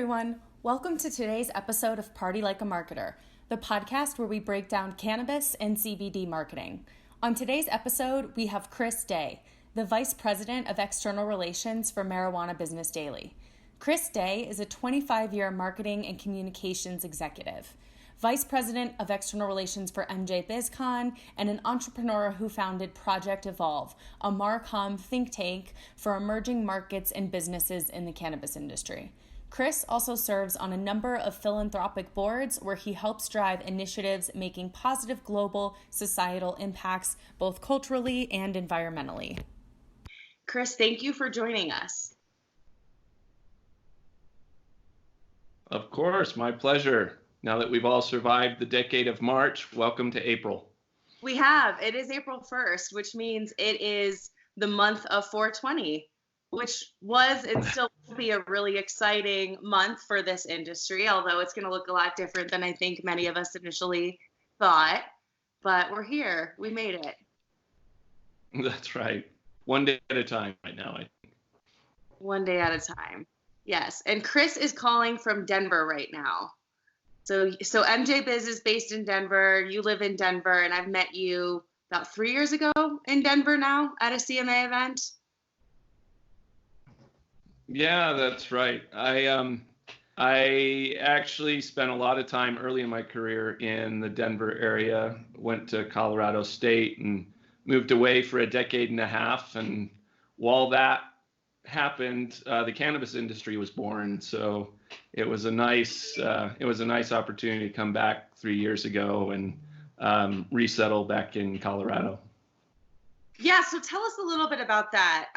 everyone. Welcome to today's episode of Party Like a Marketer, the podcast where we break down cannabis and CBD marketing. On today's episode, we have Chris Day, the Vice President of External Relations for Marijuana Business Daily. Chris Day is a 25-year marketing and communications executive, Vice President of External Relations for MJBizCon, and an entrepreneur who founded Project Evolve, a Marcom think tank for emerging markets and businesses in the cannabis industry. Chris also serves on a number of philanthropic boards where he helps drive initiatives making positive global societal impacts, both culturally and environmentally. Chris, thank you for joining us. Of course, my pleasure. Now that we've all survived the decade of March, welcome to April. We have. It is April 1st, which means it is the month of 420. Which was and still will be a really exciting month for this industry, although it's going to look a lot different than I think many of us initially thought. But we're here. We made it. That's right. One day at a time right now, I think. One day at a time. Yes. And Chris is calling from Denver right now. So MJBiz is based in Denver. You live in Denver, and I've met you about 3 years ago in Denver now at a CMA event. Yeah, that's right. I actually spent a lot of time early in my career in the Denver area, went to Colorado State and moved away for a decade and a half. And while that happened, the cannabis industry was born. So it was a nice opportunity to come back 3 years ago and resettle back in Colorado. Yeah, so tell us a little bit about that.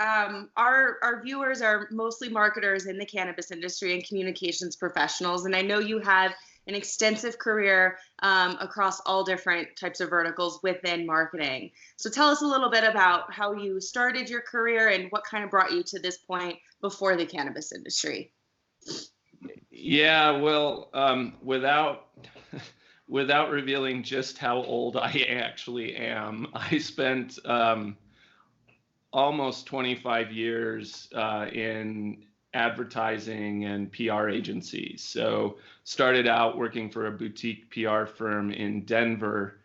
Our viewers are mostly marketers in the cannabis industry and communications professionals, and I know you have an extensive career across all different types of verticals within marketing. So tell us a little bit about how you started your career and what kind of brought you to this point before the cannabis industry. Yeah, well, without revealing just how old I actually am, I spent almost 25 years in advertising and PR agencies. So started out working for a boutique PR firm in Denver,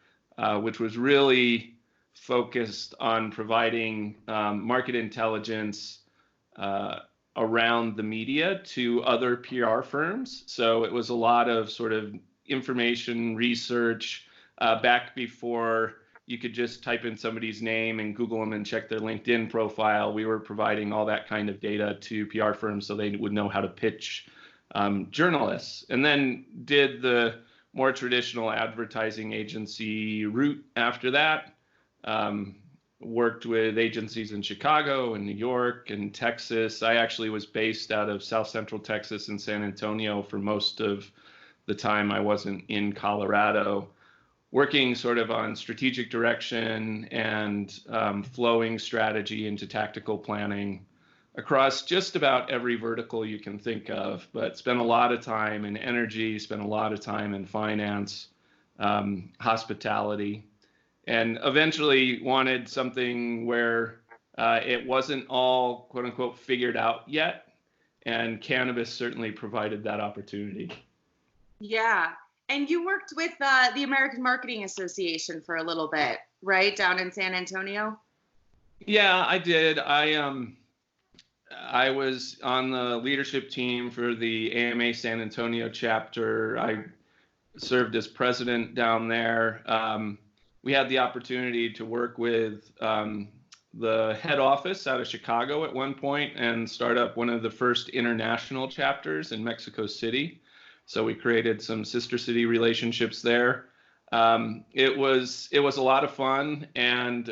which was really focused on providing market intelligence around the media to other PR firms. So it was a lot of sort of information research back before you could just type in somebody's name and Google them and check their LinkedIn profile. We were providing all that kind of data to PR firms so they would know how to pitch journalists. And then did the more traditional advertising agency route after that. Worked with agencies in Chicago and New York and Texas. I actually was based out of South Central Texas and San Antonio for most of the time I wasn't in Colorado, working sort of on strategic direction and flowing strategy into tactical planning across just about every vertical you can think of, but spent a lot of time in energy, spent a lot of time in finance, hospitality, and eventually wanted something where it wasn't all quote unquote figured out yet. And cannabis certainly provided that opportunity. Yeah. And you worked with the American Marketing Association for a little bit, right? Down in San Antonio? Yeah, I did. I was on the leadership team for the AMA San Antonio chapter. I served as president down there. We had the opportunity to work with the head office out of Chicago at one point and start up one of the first international chapters in Mexico City. So we created some sister city relationships there. It was a lot of fun, and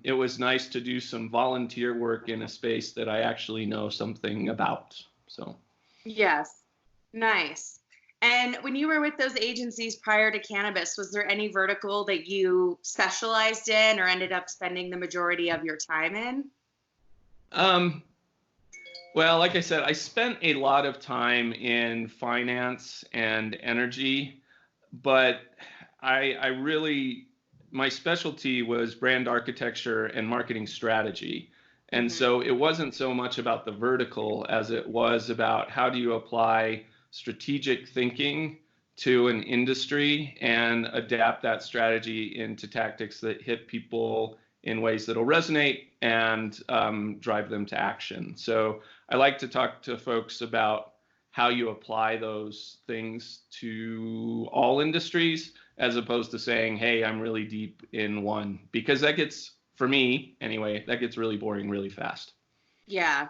it was nice to do some volunteer work in a space that I actually know something about. So yes, nice. And when you were with those agencies prior to cannabis, was there any vertical that you specialized in or ended up spending the majority of your time in? Well, like I said, I spent a lot of time in finance and energy, but my specialty was brand architecture and marketing strategy. And so it wasn't so much about the vertical as it was about how do you apply strategic thinking to an industry and adapt that strategy into tactics that hit people in ways that'll resonate and drive them to action. So I like to talk to folks about how you apply those things to all industries, as opposed to saying, hey, I'm really deep in one, because that gets, for me anyway, that gets really boring really fast. Yeah.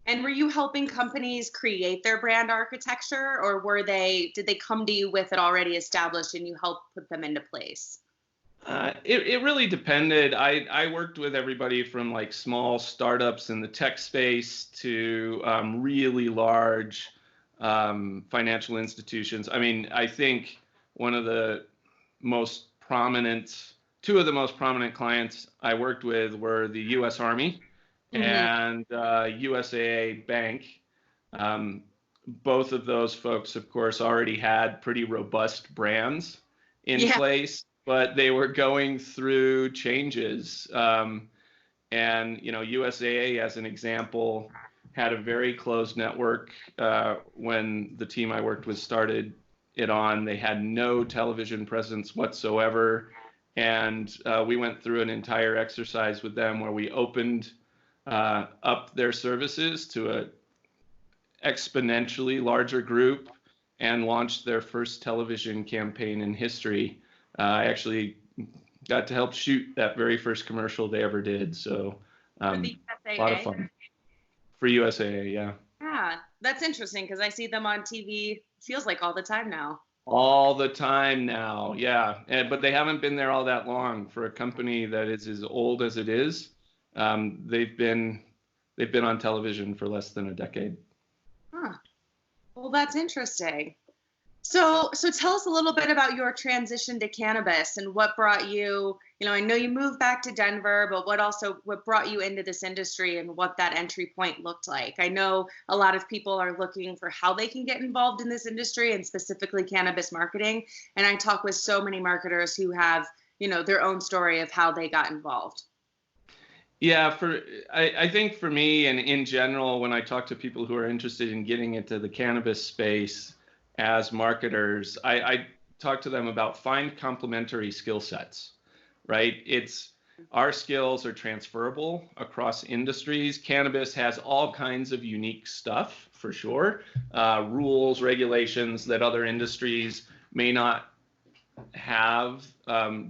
And were you helping companies create their brand architecture, or did they come to you with it already established and you helped put them into place? It really depended. I worked with everybody from like small startups in the tech space to really large financial institutions. I mean, I think two of the most prominent clients I worked with were the U.S. Army and USAA Bank. Both of those folks, of course, already had pretty robust brands in place, but they were going through changes. And, USAA, as an example, had a very closed network when the team I worked with started it on. They had no television presence whatsoever. And we went through an entire exercise with them where we opened up their services to a exponentially larger group and launched their first television campaign in history. I actually got to help shoot that very first commercial they ever did. So a lot of fun for USAA. Yeah. Yeah, that's interesting because I see them on TV. Feels like all the time now. All the time now. Yeah. But they haven't been there all that long for a company that is as old as it is. They've been on television for less than a decade. Huh. Well, that's interesting. So tell us a little bit about your transition to cannabis and what brought you, I know you moved back to Denver, but what brought you into this industry and what that entry point looked like. I know a lot of people are looking for how they can get involved in this industry and specifically cannabis marketing. And I talk with so many marketers who have, their own story of how they got involved. Yeah, I think for me and in general, when I talk to people who are interested in getting into the cannabis space as marketers, I talk to them about find complementary skill sets, right? Our skills are transferable across industries. Cannabis has all kinds of unique stuff, for sure, rules, regulations that other industries may not have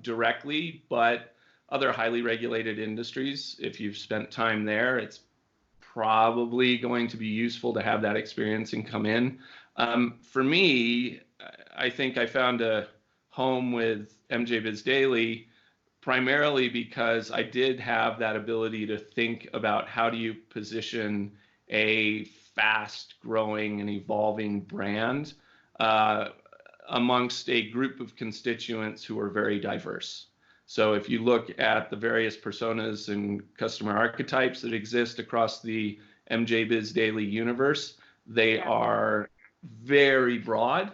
directly, but other highly regulated industries, if you've spent time there, it's probably going to be useful to have that experience and come in. For me, I think I found a home with MJBizDaily primarily because I did have that ability to think about how do you position a fast-growing and evolving brand amongst a group of constituents who are very diverse. So if you look at the various personas and customer archetypes that exist across the MJBizDaily universe, they are very broad.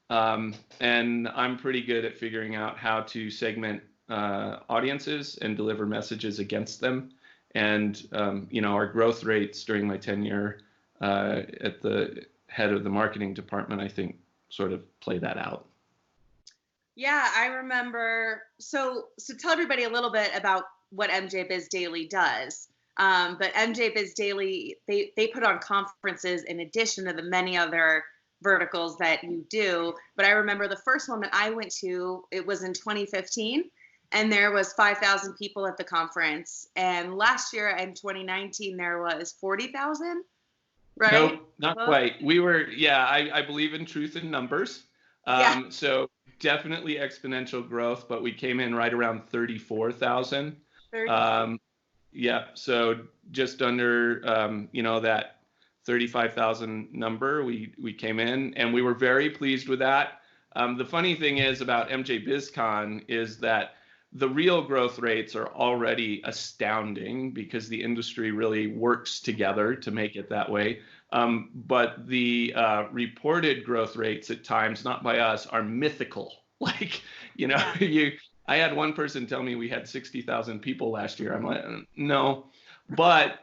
And I'm pretty good at figuring out how to segment audiences and deliver messages against them. And, our growth rates during my tenure at the head of the marketing department, I think, sort of play that out. Yeah, I remember. So tell everybody a little bit about what MJBizDaily does. But MJBizDaily, they put on conferences in addition to the many other verticals that you do. But I remember the first one that I went to, it was in 2015, and there was 5,000 people at the conference. And last year in 2019, there was 40,000, right? Nope, not quite. We were, I believe in truth in numbers. So definitely exponential growth, but we came in right around 34,000. So just under, that 35,000 number, we came in, and we were very pleased with that. The funny thing is about MJBizCon is that the real growth rates are already astounding because the industry really works together to make it that way. But the reported growth rates at times, not by us, are mythical. Like, I had one person tell me we had 60,000 people last year. I'm like, no. But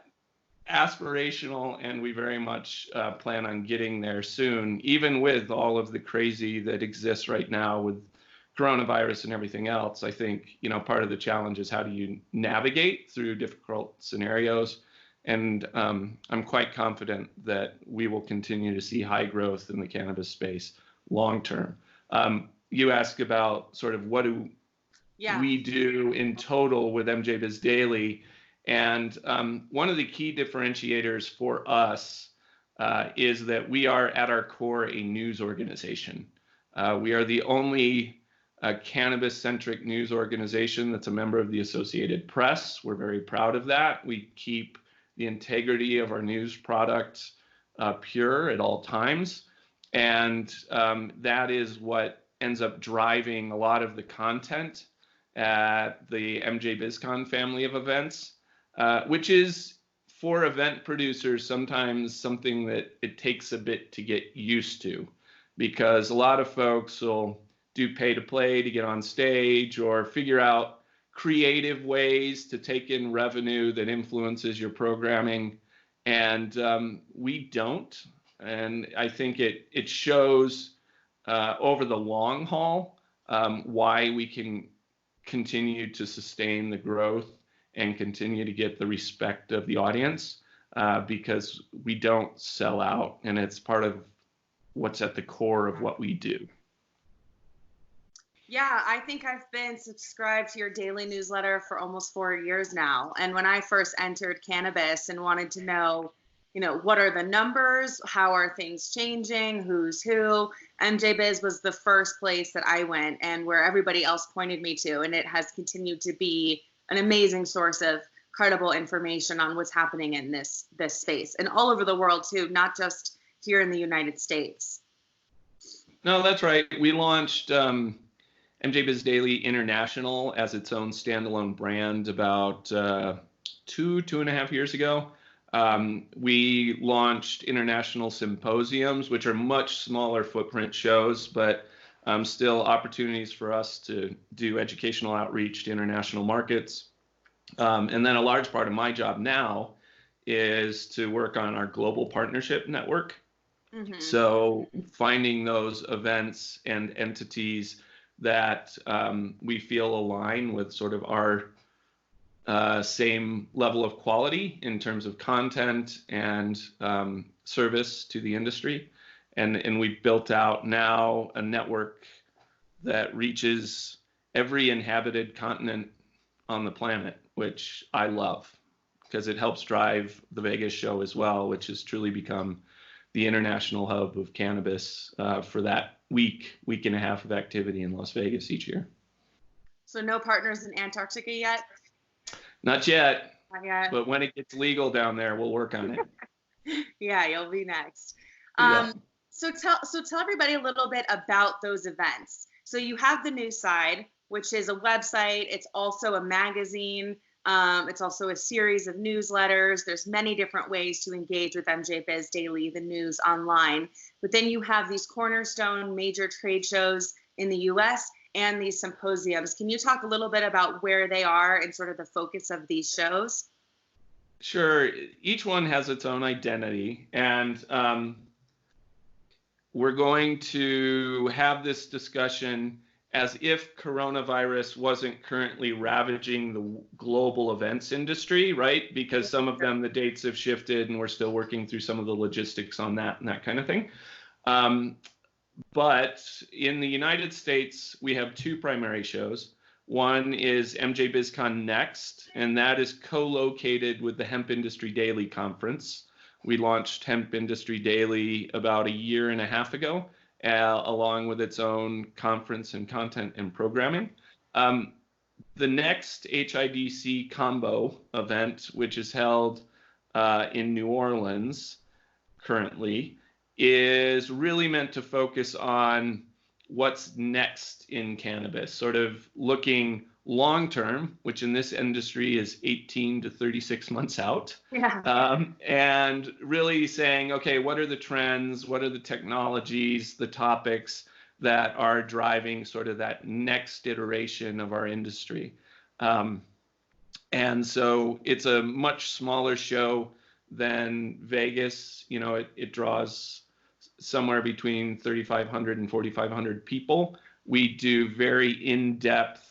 aspirational, and we very much plan on getting there soon, even with all of the crazy that exists right now with coronavirus and everything else. I think, part of the challenge is how do you navigate through difficult scenarios? And I'm quite confident that we will continue to see high growth in the cannabis space long term. You ask about sort of what do we do in total with MJBizDaily. And one of the key differentiators for us is that we are at our core a news organization. We are the only cannabis-centric news organization that's a member of the Associated Press. We're very proud of that. We keep the integrity of our news product pure at all times. And that is what ends up driving a lot of the content at the MJBizCon family of events. Which is, for event producers, sometimes something that it takes a bit to get used to, because a lot of folks will do pay to play to get on stage or figure out creative ways to take in revenue that influences your programming. And we don't. And I think it shows over the long haul why we can continue to sustain the growth and continue to get the respect of the audience, because we don't sell out, and it's part of what's at the core of what we do. Yeah, I think I've been subscribed to your daily newsletter for almost 4 years now. And when I first entered cannabis and wanted to know, what are the numbers? How are things changing? Who's who? MJBiz was the first place that I went and where everybody else pointed me to. And it has continued to be an amazing source of credible information on what's happening in this space and all over the world too, not just here in the United States. No, that's right. We launched MJBizDaily International as its own standalone brand about 2.5 years ago. We launched international symposiums, which are much smaller footprint shows, but still opportunities for us to do educational outreach to international markets. And then a large part of my job now is to work on our global partnership network. Mm-hmm. So finding those events and entities that we feel align with sort of our same level of quality in terms of content and service to the industry. And we've built out now a network that reaches every inhabited continent on the planet, which I love because it helps drive the Vegas show as well, which has truly become the international hub of cannabis for that week and a half of activity in Las Vegas each year. So no partners in Antarctica yet? Not yet. Not yet. But when it gets legal down there, we'll work on it. Yeah, you'll be next. Yeah. So tell everybody a little bit about those events. So you have the news side, which is a website. It's also a magazine. It's also a series of newsletters. There's many different ways to engage with MJBizDaily, the news online. But then you have these cornerstone major trade shows in the U.S. and these symposiums. Can you talk a little bit about where they are and sort of the focus of these shows? Sure. Each one has its own identity. And we're going to have this discussion as if coronavirus wasn't currently ravaging the global events industry, right? Because some of them, the dates have shifted and we're still working through some of the logistics on that and that kind of thing. But in the United States, we have two primary shows. One is MJBizCon Next, and that is co-located with the Hemp Industry Daily Conference. We launched Hemp Industry Daily about 1.5 years ago, along with its own conference and content and programming. The next HIDC combo event, which is held in New Orleans currently, is really meant to focus on what's next in cannabis, sort of looking long term, which in this industry is 18 to 36 months out. Yeah. And really saying, okay, what are the trends? What are the technologies, the topics that are driving sort of that next iteration of our industry? And so it's a much smaller show than Vegas. It draws somewhere between 3,500 and 4,500 people. We do very in-depth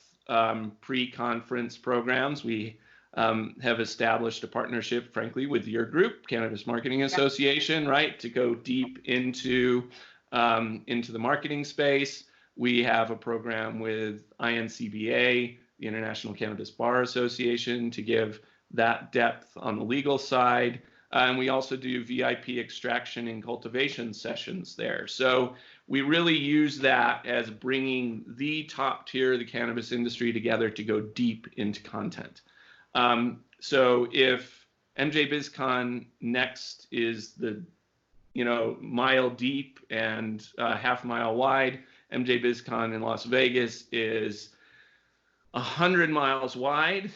pre-conference programs. We have established a partnership, frankly, with your group, Cannabis Marketing Association, right, to go deep into the marketing space. We have a program with INCBA, the International Cannabis Bar Association, to give that depth on the legal side. And we also do VIP extraction and cultivation sessions there. So we really use that as bringing the top tier of the cannabis industry together to go deep into content. So if MJBizCon next is the mile deep and half mile wide, MJBizCon in Las Vegas is 100 miles wide,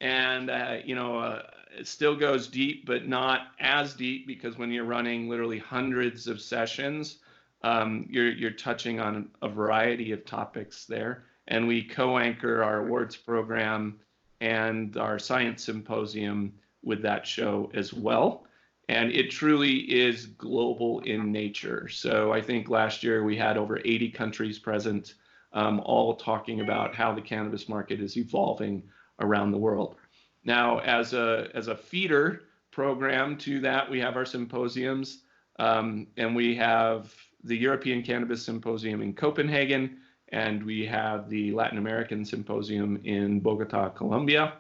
and it still goes deep, but not as deep, because when you're running literally hundreds of sessions, you're touching on a variety of topics there. And we co-anchor our awards program and our science symposium with that show as well. And it truly is global in nature. So I think last year we had over 80 countries present, all talking about how the cannabis market is evolving around the world. Now, as a feeder program to that, we have our symposiums, and we have the European Cannabis Symposium in Copenhagen, and we have the Latin American Symposium in Bogota, Colombia.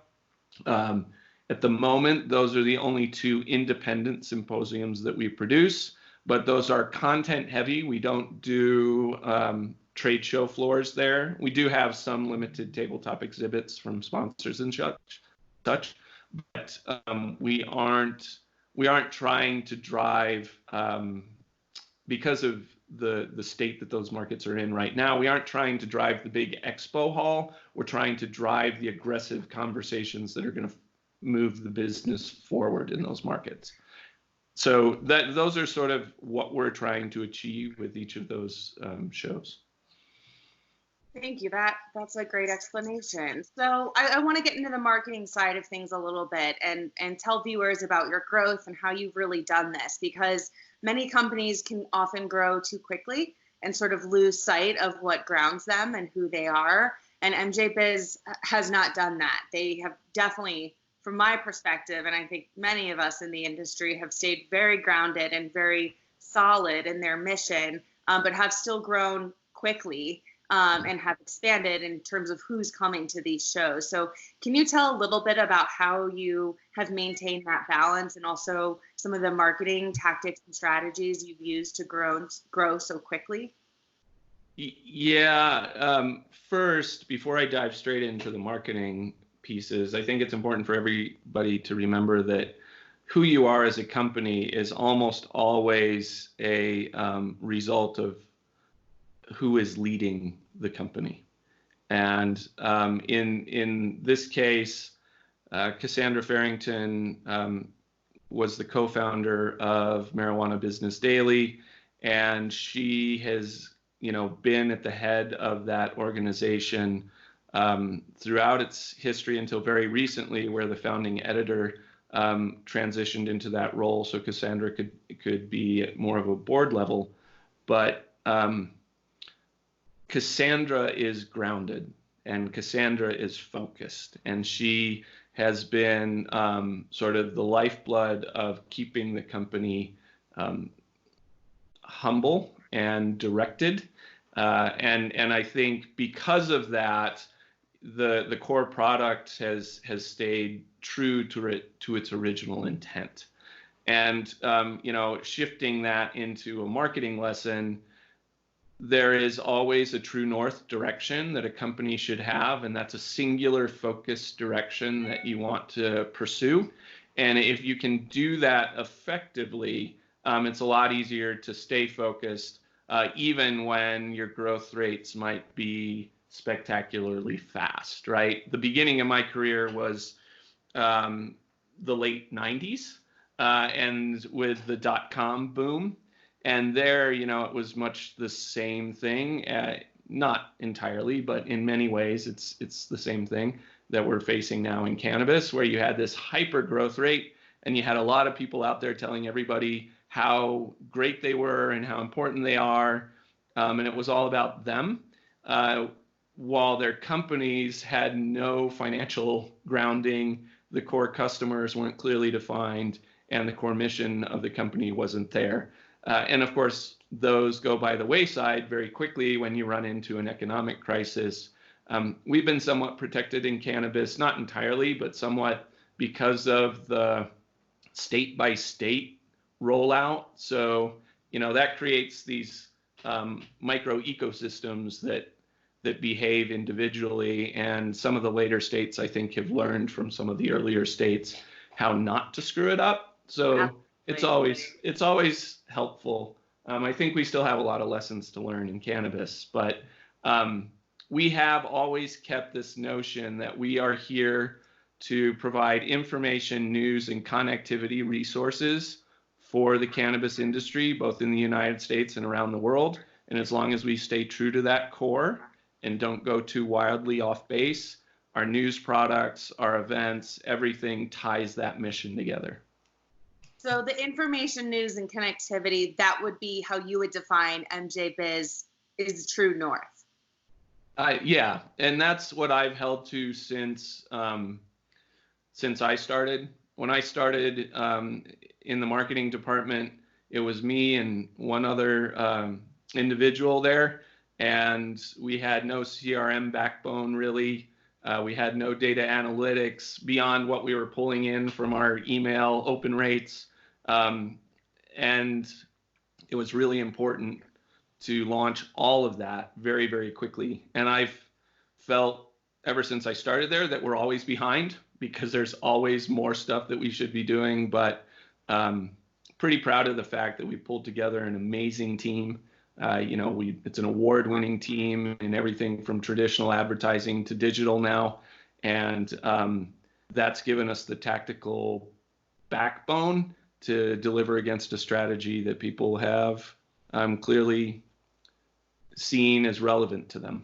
At the moment, those are the only two independent symposiums that we produce, but those are content heavy. We don't do trade show floors there. We do have some limited tabletop exhibits from sponsors and such, but we aren't trying to drive, because of the state that those markets are in right now, we aren't trying to drive the big expo hall. We're trying to drive the aggressive conversations that are going to move the business forward in those markets. So those are sort of what we're trying to achieve with each of those shows. Thank you. That's a great explanation. So I want to get into the marketing side of things a little bit and tell viewers about your growth and how you've really done this, because many companies can often grow too quickly and sort of lose sight of what grounds them and who they are. And MJBiz has not done that. They have definitely, from my perspective, and I think many of us in the industry, have stayed very grounded and very solid in their mission, but have still grown quickly. And have expanded in terms of who's coming to these shows. So can you tell a little bit about how you have maintained that balance, and also some of the marketing tactics and strategies you've used to grow so quickly? Yeah. First, before I dive straight into the marketing pieces, I think it's important for everybody to remember that who you are as a company is almost always a result of who is leading the company. And in this case, Cassandra Farrington was the co-founder of Marijuana Business Daily, and she has been at the head of that organization throughout its history until very recently, where the founding editor transitioned into that role, so Cassandra could be at more of a board level. But Cassandra is grounded, and Cassandra is focused, and she has been sort of the lifeblood of keeping the company humble and directed. And I think because of that, the core product has stayed true to its original intent. And shifting that into a marketing lesson, there is always a true north direction that a company should have, and that's a singular focused direction that you want to pursue. And if you can do that effectively, it's a lot easier to stay focused, even when your growth rates might be spectacularly fast, right? The beginning of my career was the late 90s, and with the dot-com boom. And there, it was much the same thing, not entirely, but in many ways, it's the same thing that we're facing now in cannabis, where you had this hyper growth rate, and you had a lot of people out there telling everybody how great they were and how important they are, and it was all about them, while their companies had no financial grounding, the core customers weren't clearly defined, and the core mission of the company wasn't there. And of course, those go by the wayside very quickly when you run into an economic crisis. We've been somewhat protected in cannabis, not entirely, but somewhat, because of the state by state rollout. So, that creates these micro ecosystems that behave individually. And some of the later states, I think, have learned from some of the earlier states how not to screw it up. So it's always helpful. I think we still have a lot of lessons to learn in cannabis, but we have always kept this notion that we are here to provide information, news, and connectivity resources for the cannabis industry, both in the United States and around the world. And as long as we stay true to that core and don't go too wildly off base, our news products, our events, everything ties that mission together. So the information, news, and connectivity, that would be how you would define MJ Biz is true north. Yeah, and that's what I've held to since I started. When I started in the marketing department, it was me and one other individual there, and we had no CRM backbone really. We had no data analytics beyond what we were pulling in from our email open rates, and it was really important to launch all of that very, very quickly. And I've felt ever since I started there that we're always behind, because there's always more stuff that we should be doing, but pretty proud of the fact that we pulled together an amazing team. It's an award-winning team in everything from traditional advertising to digital now, and that's given us the tactical backbone to deliver against a strategy that people have clearly seen as relevant to them.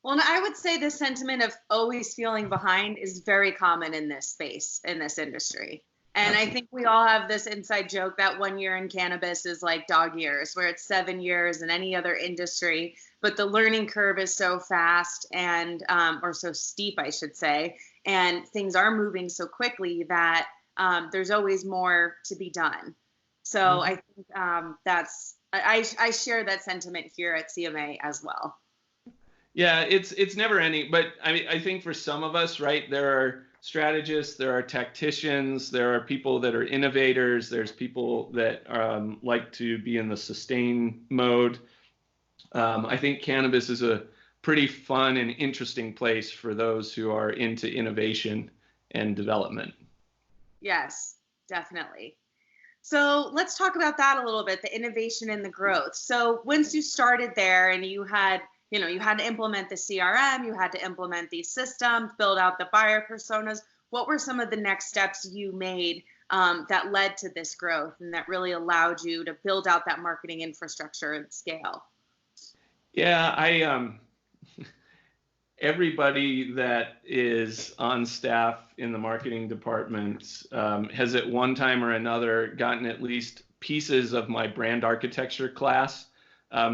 Well, and I would say the sentiment of always feeling behind is very common in this space, in this industry. And I think we all have this inside joke that 1 year in cannabis is like dog years, where it's 7 years in any other industry. But the learning curve is so fast and, or so steep, I should say, and things are moving so quickly that there's always more to be done. So I think I share that sentiment here at CMA as well. Yeah, it's never ending, but I think for some of us, right, there are strategists, there are tacticians, there are people that are innovators, there's people that like to be in the sustain mode. I think cannabis is a pretty fun and interesting place for those who are into innovation and development. Yes, definitely. So let's talk about that a little bit, the innovation and the growth. So once you started there and you had to implement the CRM, you had to implement these systems, build out the buyer personas. What were some of the next steps you made that led to this growth and that really allowed you to build out that marketing infrastructure and scale? Yeah, everybody that is on staff in the marketing department has at one time or another gotten at least pieces of my brand architecture class.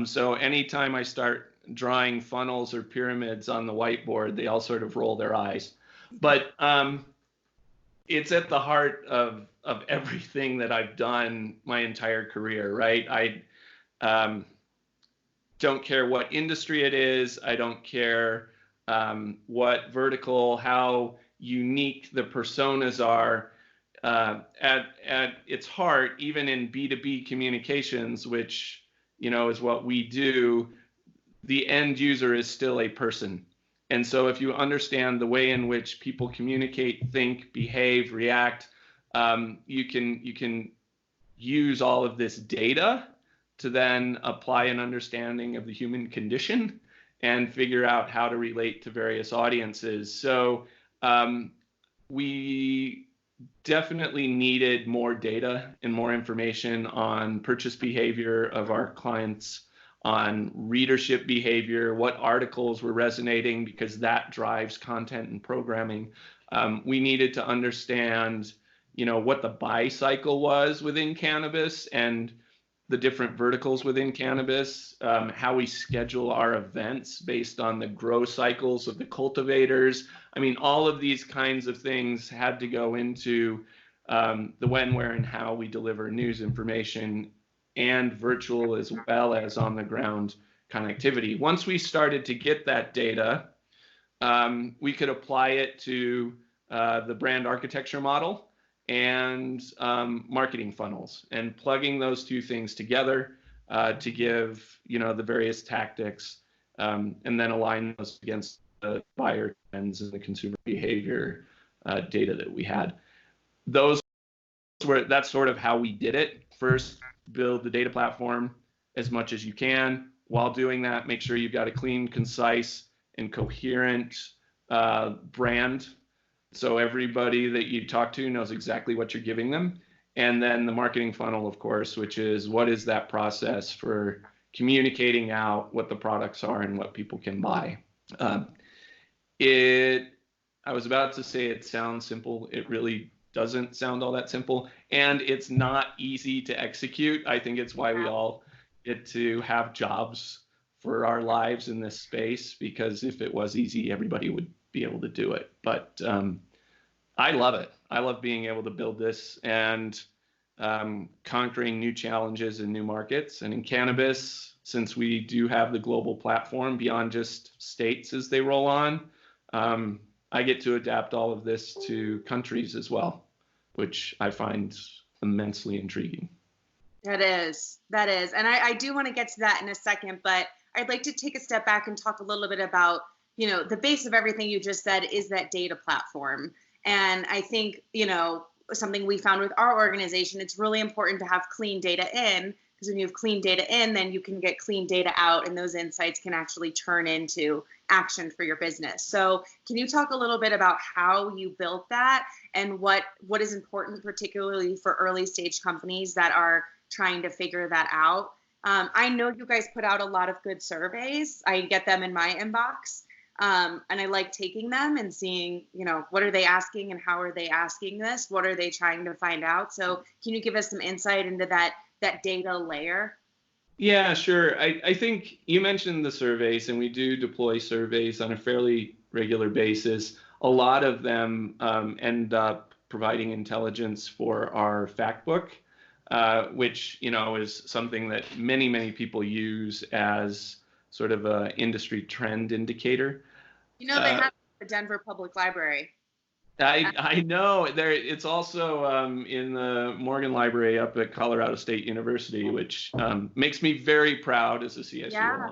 So anytime I start drawing funnels or pyramids on the whiteboard, they all sort of roll their eyes. But it's at the heart of everything that I've done my entire career, right? I don't care what industry it is. I don't care what vertical, how unique the personas are. At its heart, even in B2B communications, which is what we do, the end user is still a person. And so if you understand the way in which people communicate, think, behave, react, you can use all of this data to then apply an understanding of the human condition and figure out how to relate to various audiences. So we definitely needed more data and more information on purchase behavior of our clients, on readership behavior, what articles were resonating, because that drives content and programming. We needed to understand, what the buy cycle was within cannabis and the different verticals within cannabis, how we schedule our events based on the grow cycles of the cultivators. I mean, all of these kinds of things had to go into the when, where, and how we deliver news information and virtual as well as on the ground connectivity. Once we started to get that data, we could apply it to the brand architecture model and marketing funnels, and plugging those two things together to give the various tactics, and then align those against the buyer trends and the consumer behavior data that we had. That's sort of how we did it. First, build the data platform as much as you can. While doing that, make sure you've got a clean, concise, and coherent brand, so everybody that you talk to knows exactly what you're giving them. And then the marketing funnel, of course, which is what is that process for communicating out what the products are and what people can buy. I was about to say it sounds simple. It really doesn't sound all that simple, and it's not easy to execute. I think it's why we all get to have jobs for our lives in this space, because if it was easy, everybody would be able to do it. But I love it. I love being able to build this and conquering new challenges and new markets. And in cannabis, since we do have the global platform beyond just states as they roll on, I get to adapt all of this to countries as well, which I find immensely intriguing. That is. And I do want to get to that in a second, but I'd like to take a step back and talk a little bit about, the base of everything you just said is that data platform. And I think, something we found with our organization, it's really important to have clean data in, because when you have clean data in, then you can get clean data out, and those insights can actually turn into action for your business. So can you talk a little bit about how you built that and what is important, particularly for early stage companies that are trying to figure that out? I know you guys put out a lot of good surveys. I get them in my inbox. And I like taking them and seeing, what are they asking and how are they asking this? What are they trying to find out? So can you give us some insight into that data layer? Yeah, sure. I think you mentioned the surveys, and we do deploy surveys on a fairly regular basis. A lot of them end up providing intelligence for our fact book, which, is something that many, many people use as sort of an industry trend indicator. They have the Denver Public Library. I know it's also in the Morgan Library up at Colorado State University, which makes me very proud as a CSU. Yeah.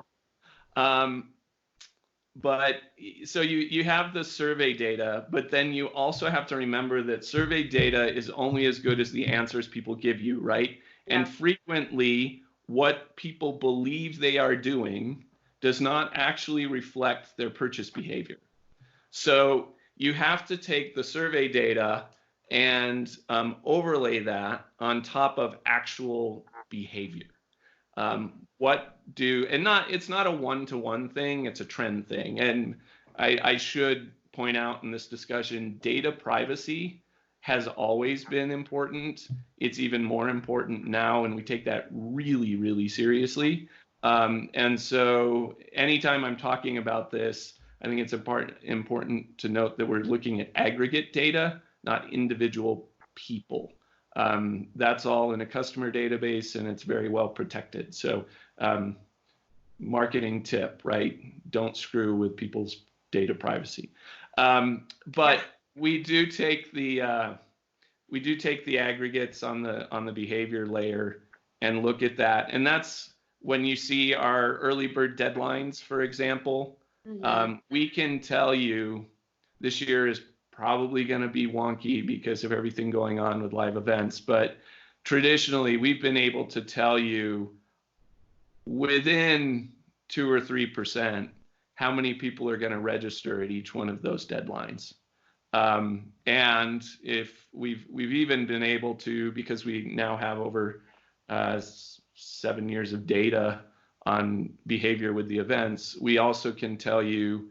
But so you have the survey data, but then you also have to remember that survey data is only as good as the answers people give you, right? Yeah. And frequently what people believe they are doing does not actually reflect their purchase behavior. So you have to take the survey data and overlay that on top of actual behavior. It's not a one-to-one thing, it's a trend thing. And I should point out in this discussion, data privacy has always been important. It's even more important now, and we take that really, really seriously. And so anytime I'm talking about this, I think it's important to note that we're looking at aggregate data, not individual people. That's all in a customer database, and it's very well protected. So marketing tip, right? Don't screw with people's data privacy. But we do take the aggregates on the behavior layer and look at that. And that's when you see our early bird deadlines, for example. Mm-hmm. We can tell you this year is probably going to be wonky because of everything going on with live events. But traditionally, we've been able to tell you within 2 or 3% how many people are going to register at each one of those deadlines. And if we've even been able to, because we now have over 7 years of data on behavior with the events, we also can tell you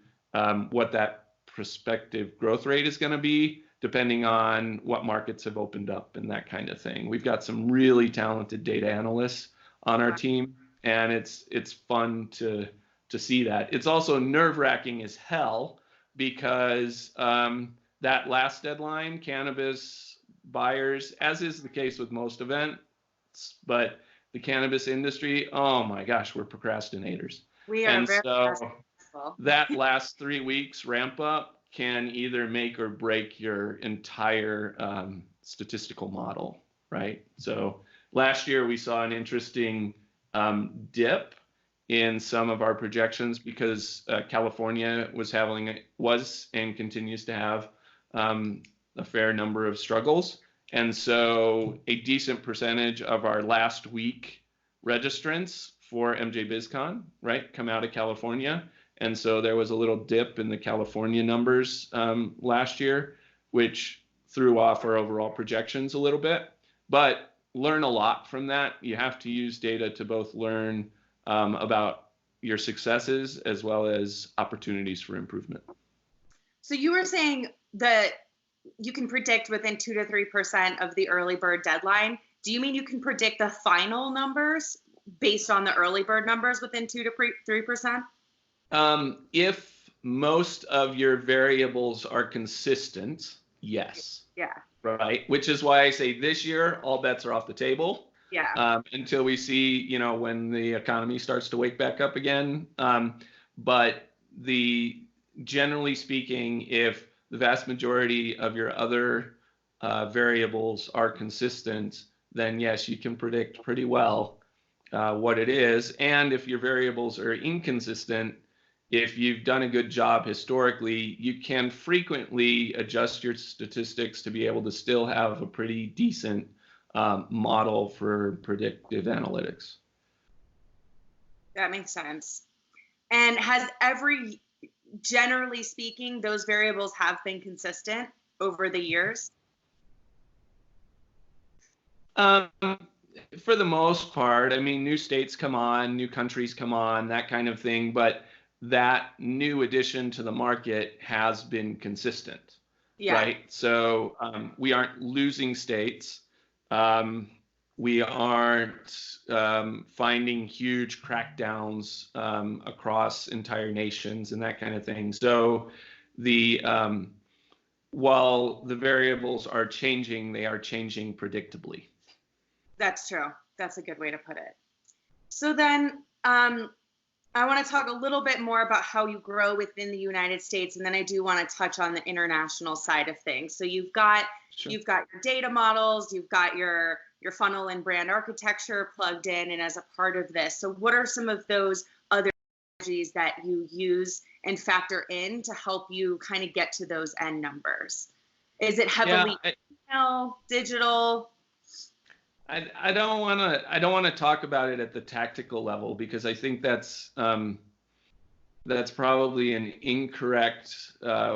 what that prospective growth rate is going to be depending on what markets have opened up and that kind of thing. We've got some really talented data analysts on our team, and it's fun to see that. It's also nerve-wracking as hell because that last deadline, cannabis buyers, as is the case with most events, but the cannabis industry, oh my gosh, we're procrastinators. We are very so that last 3 weeks ramp up can either make or break your entire statistical model, right? So last year we saw an interesting dip in some of our projections because California was and continues to have a fair number of struggles. And so a decent percentage of our last week registrants for MJBizCon, right, come out of California. And so there was a little dip in the California numbers last year, which threw off our overall projections a little bit. But learn a lot from that. You have to use data to both learn about your successes as well as opportunities for improvement. So you were saying that you can predict within 2 to 3% of the early bird deadline. Do you mean you can predict the final numbers based on the early bird numbers within 2 to 3%? If most of your variables are consistent, yes. Yeah. Right. Which is why I say this year, all bets are off the table. Yeah. Until we see, when the economy starts to wake back up again. But generally speaking, if the vast majority of your other variables are consistent, then yes, you can predict pretty well what it is. And if your variables are inconsistent, if you've done a good job historically, you can frequently adjust your statistics to be able to still have a pretty decent model for predictive analytics. That makes sense. And generally speaking, those variables have been consistent over the years? For the most part, I mean, new states come on, new countries come on, that kind of thing, but that new addition to the market has been consistent, right? So we aren't losing states. We aren't finding huge crackdowns across entire nations and that kind of thing. So while the variables are changing, they are changing predictably. That's true. That's a good way to put it. So then I want to talk a little bit more about how you grow within the United States, and then I do want to touch on the international side of things. So you've got your data models, you've got your funnel and brand architecture plugged in, and as a part of this. So what are some of those other strategies that you use and factor in to help you kind of get to those end numbers? Is it heavily email, digital? I don't want to talk about it at the tactical level because I think that's probably an incorrect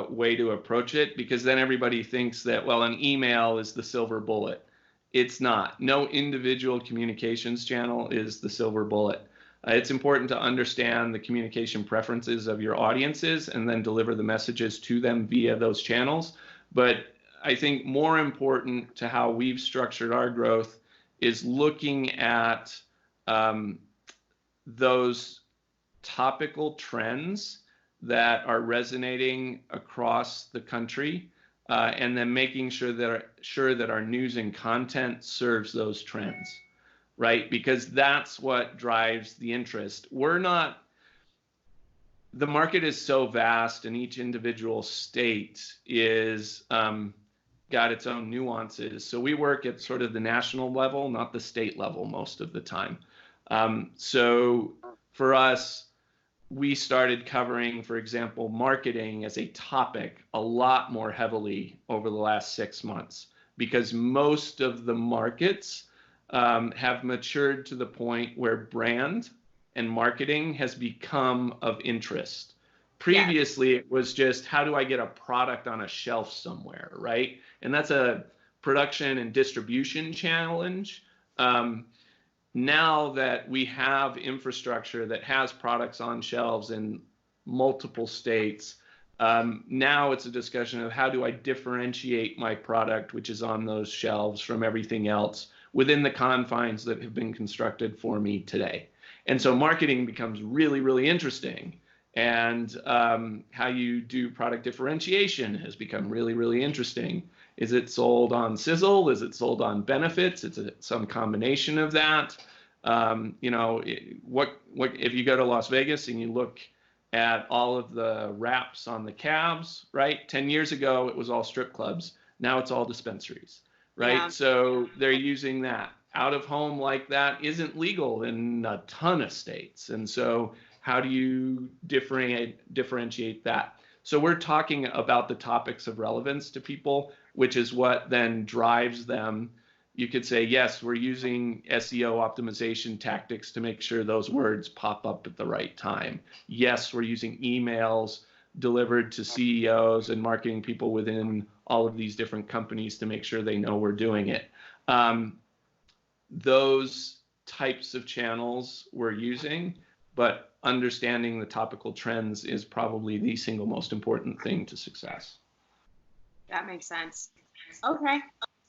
way to approach it, because then everybody thinks that, well, an email is the silver bullet. It's not. No individual communications channel is the silver bullet. It's important to understand the communication preferences of your audiences and then deliver the messages to them via those channels. But I think more important to how we've structured our growth is looking at those topical trends that are resonating across the country, and then making sure that our news and content serves those trends, right? Because that's what drives the interest. The market is so vast, and each individual state is got its own nuances. So we work at sort of the national level, not the state level most of the time. So for us, we started covering, for example, marketing as a topic a lot more heavily over the last 6 months, because most of the markets have matured to the point where brand and marketing has become of interest. Previously, it was just, how do I get a product on a shelf somewhere, right? And that's a production and distribution challenge. Now that we have infrastructure that has products on shelves in multiple states, Now it's a discussion of how do I differentiate my product, which is on those shelves, from everything else within the confines that have been constructed for me today. And so marketing becomes really, really interesting. And how you do product differentiation has become really, really interesting. Is it sold on sizzle? Is it sold on benefits? It's some combination of that. What if you go to Las Vegas and you look at all of the wraps on the cabs, right? 10 years ago, it was all strip clubs. Now it's all dispensaries, right? Yeah. So they're using that. Out of home like that isn't legal in a ton of states. And so how do you differentiate that? So we're talking about the topics of relevance to people, which is what then drives them. You could say, yes, we're using SEO optimization tactics to make sure those words pop up at the right time. Yes, we're using emails delivered to CEOs and marketing people within all of these different companies to make sure they know we're doing it. Those types of channels we're using, but understanding the topical trends is probably the single most important thing to success. That makes sense. Okay.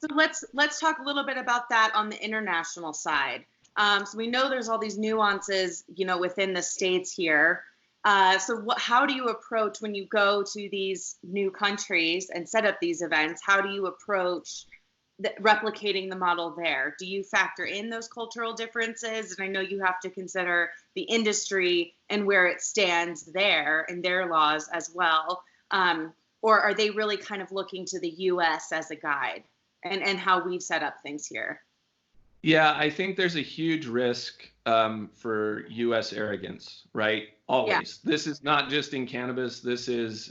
So let's talk a little bit about that on the international side. So we know there's all these nuances, within the states here. How do you approach when you go to these new countries and set up these events? How do you approach replicating the model there? Do you factor in those cultural differences? And I know you have to consider the industry and where it stands there and their laws as well. Or are they really kind of looking to the U.S. as a guide and how we've set up things here? Yeah, I think there's a huge risk for U.S. arrogance, right? Always. Yeah. This is not just in cannabis. This is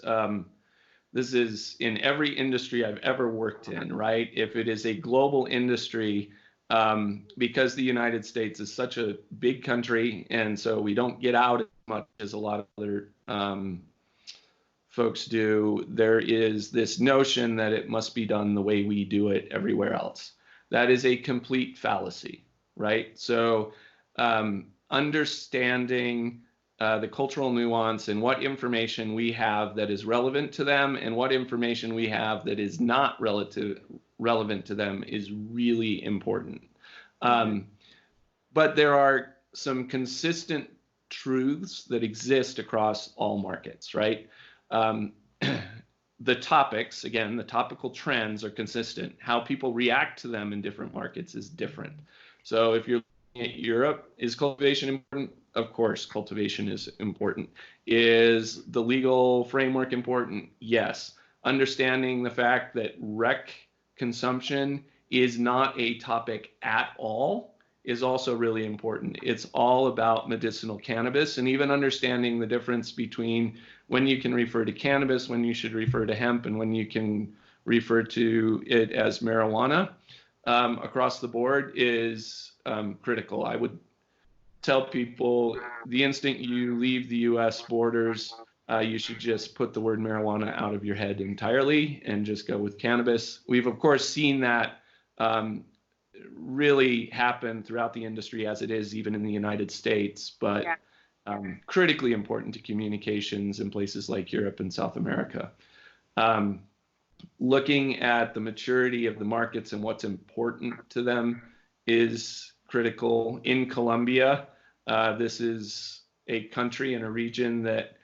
in every industry I've ever worked in, right? If it is a global industry, because the United States is such a big country, and so we don't get out as much as a lot of other folks do, there is this notion that it must be done the way we do it everywhere else. That is a complete fallacy, right? So understanding the cultural nuance and what information we have that is relevant to them and what information we have that is not relevant to them is really important. But there are some consistent truths that exist across all markets, right? The topics, again, the topical trends are consistent. How people react to them in different markets is different. So if you're looking at Europe, is cultivation important? Of course, cultivation is important. Is the legal framework important? Yes. Understanding the fact that rec consumption is not a topic at all is also really important. It's all about medicinal cannabis, and even understanding the difference between when you can refer to cannabis, when you should refer to hemp, and when you can refer to it as marijuana across the board is critical. I would tell people the instant you leave the US borders, you should just put the word marijuana out of your head entirely and just go with cannabis. We've, of course, seen that really happen throughout the industry as it is even in the United States, but critically important to communications in places like Europe and South America. Looking at the maturity of the markets and what's important to them is critical. In Colombia, this is a country and a region that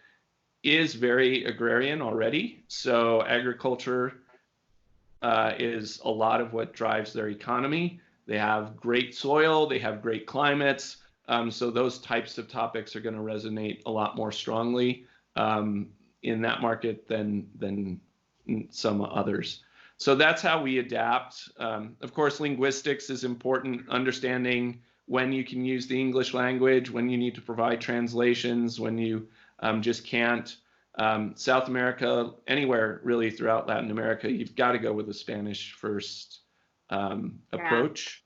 is very agrarian already. So agriculture is a lot of what drives their economy. They have great soil, they have great climates. So those types of topics are going to resonate a lot more strongly in that market than some others. So that's how we adapt. Of course, linguistics is important, understanding when you can use the English language, when you need to provide translations, when you just can't. South America, anywhere really throughout Latin America, you've got to go with a Spanish first approach.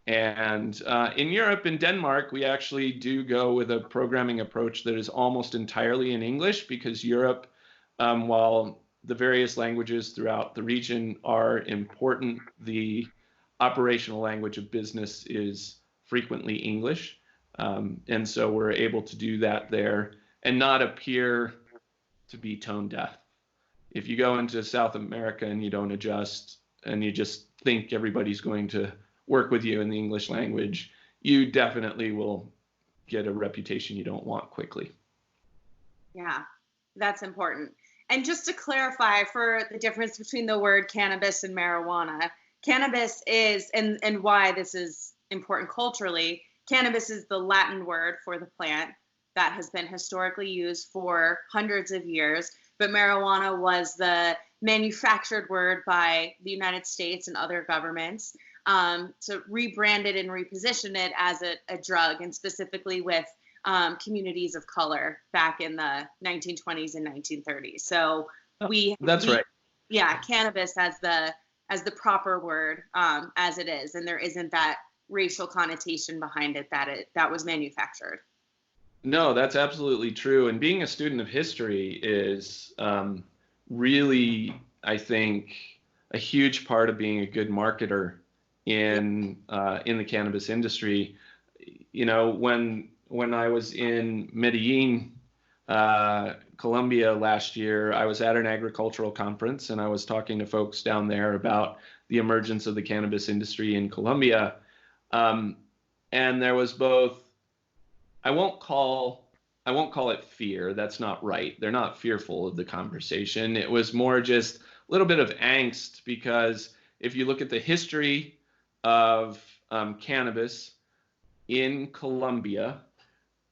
And in Europe, in Denmark, we actually do go with a programming approach that is almost entirely in English, because Europe, while the various languages throughout the region are important, the operational language of business is frequently English. And so we're able to do that there and not appear to be tone deaf, if you go into South America and you don't adjust and you just think everybody's going to work with you in the English language, you definitely will get a reputation you don't want quickly. Yeah, that's important. And just to clarify for the difference between the word cannabis and marijuana, cannabis is, and why this is important culturally, cannabis is the Latin word for the plant that has been historically used for hundreds of years, but marijuana was the manufactured word by the United States and other governments to rebrand it and reposition it as a drug, and specifically with communities of color back in the 1920s and 1930s. So right. Yeah, cannabis as the proper word as it is, and there isn't that racial connotation behind it that was manufactured. No, that's absolutely true. And being a student of history is really, I think, a huge part of being a good marketer in the cannabis industry. You know, when I was in Medellin, Colombia last year, I was at an agricultural conference and I was talking to folks down there about the emergence of the cannabis industry in Colombia. And there was both, I won't call it fear. That's not right. They're not fearful of the conversation. It was more just a little bit of angst, because if you look at the history of cannabis in Colombia,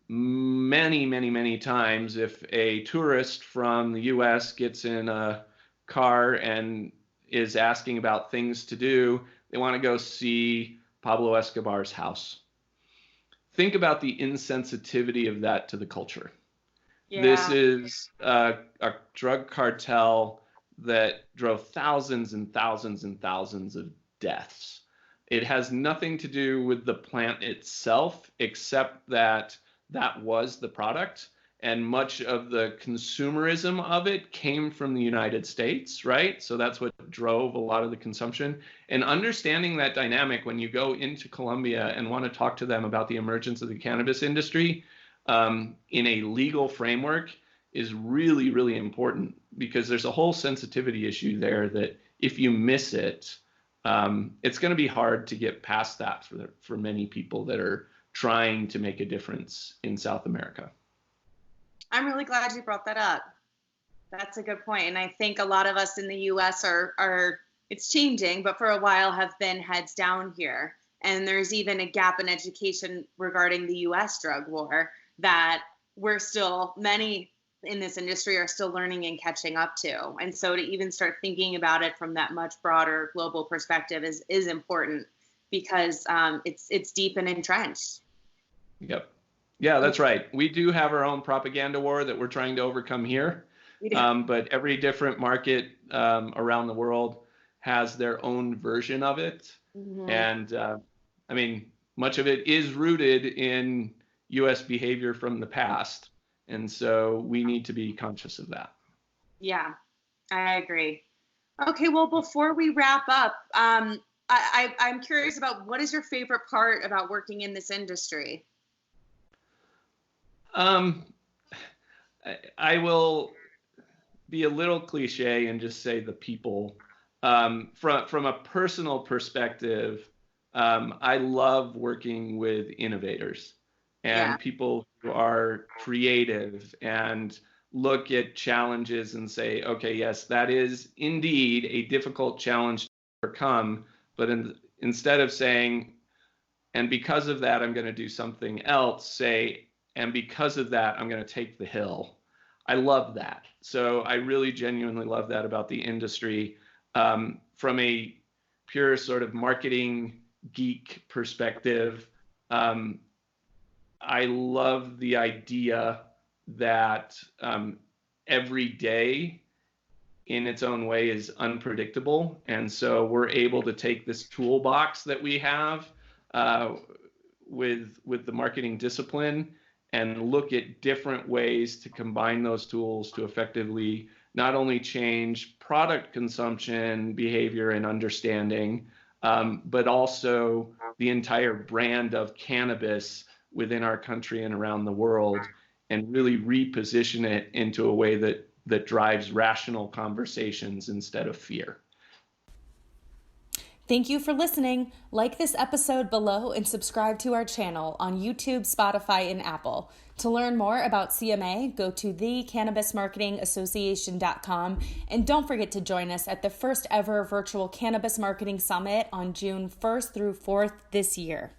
many times, if a tourist from the US gets in a car and is asking about things to do, they want to go see Pablo Escobar's house. Think about the insensitivity of that to the culture. Yeah. This is a drug cartel that drove thousands and thousands and thousands of deaths. It has nothing to do with the plant itself, except that was the product, and much of the consumerism of it came from the United States, right? So that's what drove a lot of the consumption. And understanding that dynamic when you go into Colombia and want to talk to them about the emergence of the cannabis industry in a legal framework is really, really important, because there's a whole sensitivity issue there that if you miss it, it's going to be hard to get past that for many people that are trying to make a difference in South America. I'm really glad you brought that up. That's a good point. And I think a lot of us in the US are it's changing, but for a while have been heads down here. And there's even a gap in education regarding the US drug war that many in this industry are still learning and catching up to. And so to even start thinking about it from that much broader global perspective is important, because it's deep and entrenched. Yep. Yeah, that's right. We do have our own propaganda war that we're trying to overcome here. But every different market around the world has their own version of it. Mm-hmm. And I mean, much of it is rooted in US behavior from the past. And so we need to be conscious of that. Yeah, I agree. Okay, well, before we wrap up, I'm curious about, what is your favorite part about working in this industry? I will be a little cliche and just say the people. From a personal perspective, I love working with innovators and people who are creative and look at challenges and say, okay, yes, that is indeed a difficult challenge to overcome. But instead of saying, and because of that, I'm going to do something else, say, and because of that, I'm going to take the hill. I love that. So I really genuinely love that about the industry. From a pure sort of marketing geek perspective, I love the idea that every day in its own way is unpredictable. And so we're able to take this toolbox that we have with the marketing discipline and look at different ways to combine those tools to effectively not only change product consumption behavior and understanding, but also the entire brand of cannabis within our country and around the world, and really reposition it into a way that that drives rational conversations instead of fear. Thank you for listening. Like this episode below and subscribe to our channel on YouTube, Spotify, and Apple. To learn more about CMA, go to thecannabismarketingassociation.com, and don't forget to join us at the first ever virtual Cannabis Marketing Summit on June 1st through 4th this year.